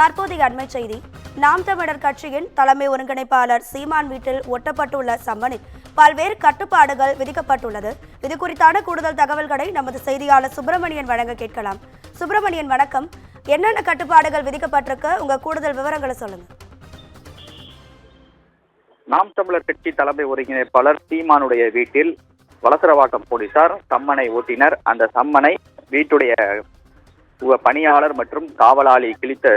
தற்போதைய அண்மை செய்தி. நாம் தமிழர் கட்சியின் தலைமை ஒருங்கிணைப்பாளர் சீமான் வீட்டில் ஒட்டப்பட்டுள்ள சம்மனில் பல்வேறு கட்டுப்பாடுகள் விதிக்கப்பட்டுள்ளது. இது குறித்தான கூடுதல் தகவல்களை நமது செய்தியாளர் சுப்பிரமணியன் வழங்க கேட்கலாம். சுப்பிரமணியன் வணக்கம். என்னென்ன கட்டுப்பாடுகள் விதிக்கப்பட்டிருக்கு, உங்க கூடுதல் விவரங்களை சொல்லுங்க. நாம் தமிழர் கட்சி தலைமை ஒருங்கிணைப்பாளர் சீமானுடைய வீட்டில் வலசரவாக்கம் போலீசார் சம்மனை ஓட்டினர். அந்த சம்மனை வீட்டுடைய பணியாளர் மற்றும் காவலாளி கிழித்த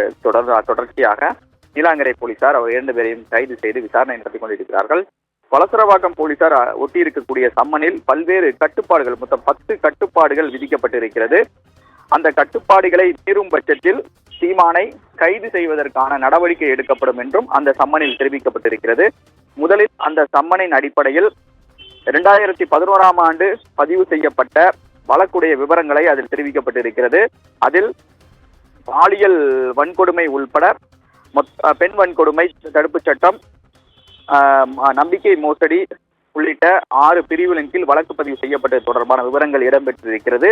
தொடர்ச்சியாக நீலாங்கரை போலீசார் அவர் 2 பேரையும் கைது செய்து விசாரணை நடத்தி கொண்டிருக்கிறார்கள். வலசரவாக்கம் போலீசார் ஒட்டியிருக்கக்கூடிய சம்மனில் பல்வேறு கட்டுப்பாடுகள், மொத்தம் 10 கட்டுப்பாடுகள் விதிக்கப்பட்டிருக்கிறது. அந்த கட்டுப்பாடுகளை மீறும் பட்சத்தில் சீமானை கைது செய்வதற்கான நடவடிக்கை எடுக்கப்படும் என்றும் அந்த சம்மனில் தெரிவிக்கப்பட்டிருக்கிறது. முதலில் அந்த சம்மனின் அடிப்படையில் 2011ஆம் ஆண்டு பதிவு செய்யப்பட்ட வழக்குடைய விவரங்களை அதில் தெரிவிக்கப்பட்டிருக்கிறது. அதில் பாலியல் வன்கொடுமை உள்பட பெண் வன்கொடுமை தடுப்புச் சட்டம், நம்பிக்கை மோசடி உள்ளிட்ட 6 பிரிவுகளின் கீழ் வழக்கு பதிவு செய்யப்பட்டது தொடர்பான விவரங்கள் இடம்பெற்றிருக்கிறது.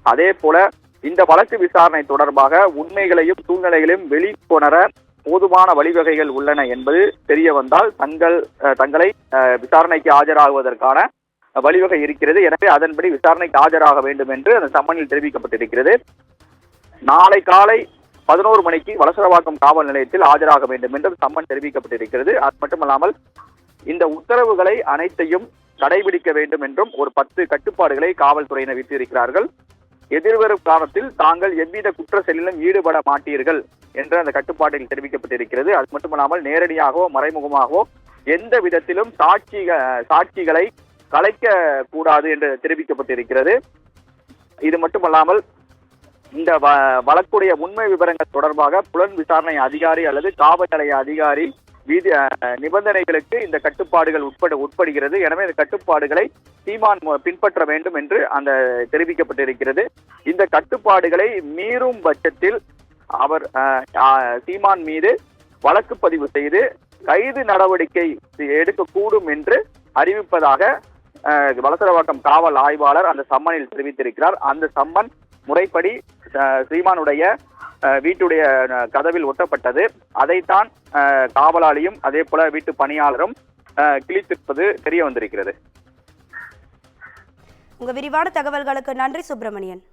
அதே போல இந்த வழக்கு விசாரணை தொடர்பாக உண்மைகளையும் சூழ்நிலைகளையும் வெளிக்கொணர போதுமான வழிவகைகள் உள்ளன என்பது தெரிய வந்தால் தங்களை விசாரணைக்கு ஆஜராகுவதற்கான வழிவகை இருக்கிறது. எனவே அதன்படி விசாரணைக்கு ஆஜராக வேண்டும் என்று அந்த சம்மனில் தெரிவிக்கப்பட்டிருக்கிறது. நாளை காலை 11 மணிக்கு வலசரவாக்கம் காவல் நிலையத்தில் ஆஜராக வேண்டும் என்று சம்மன் தெரிவிக்கப்பட்டிருக்கிறது. அது மட்டுமல்லாமல் இந்த உத்தரவுகளை அனைத்தையும் கடைபிடிக்க வேண்டும் என்றும் ஒரு 10 கட்டுப்பாடுகளை காவல்துறையினர் விட்டிருக்கிறார்கள். எதிர்வரும் காலத்தில் தாங்கள் எவ்வித குற்ற செயலிலும் ஈடுபட மாட்டீர்கள் என்று அந்த கட்டுப்பாட்டில் தெரிவிக்கப்பட்டிருக்கிறது. அது மட்டுமல்லாமல் நேரடியாகவோ மறைமுகமாகவோ எந்த விதத்திலும் சாட்சிகளை கலைக்க கூடாது என்று தெரிவிக்கப்பட்டிருக்கிறது. இது மட்டுமல்லாமல் இந்த வழக்குடைய உண்மை விவரங்கள் தொடர்பாக புலன் விசாரணை அதிகாரி அல்லது காவல் நிலைய அதிகாரி நிபந்தனைகளுக்கு இந்த கட்டுப்பாடுகள் உட்படுகிறது. எனவே இந்த கட்டுப்பாடுகளை சீமான் பின்பற்ற வேண்டும் என்று அந்த தெரிவிக்கப்பட்டிருக்கிறது. இந்த கட்டுப்பாடுகளை மீறும் பட்சத்தில் அவர் சீமான் மீது வழக்கு பதிவு செய்து கைது நடவடிக்கை எடுக்கக்கூடும் என்று அறிவிப்பதாக வலசரவாக்கம் காவல் ஆய்வாளர் அந்த சம்மனில் தெரிவித்திருக்கிறார். அந்த சம்மன் முறைப்படி சீமானுடைய வீட்டுடைய கதவில் ஒட்டப்பட்டது. அதைத்தான் காவலாளியும் அதே போல வீட்டு பணியாளரும் கிழித்திருப்பது தெரிய வந்திருக்கிறது. உங்க விரிவான தகவல்களுக்கு நன்றி சுப்பிரமணியன்.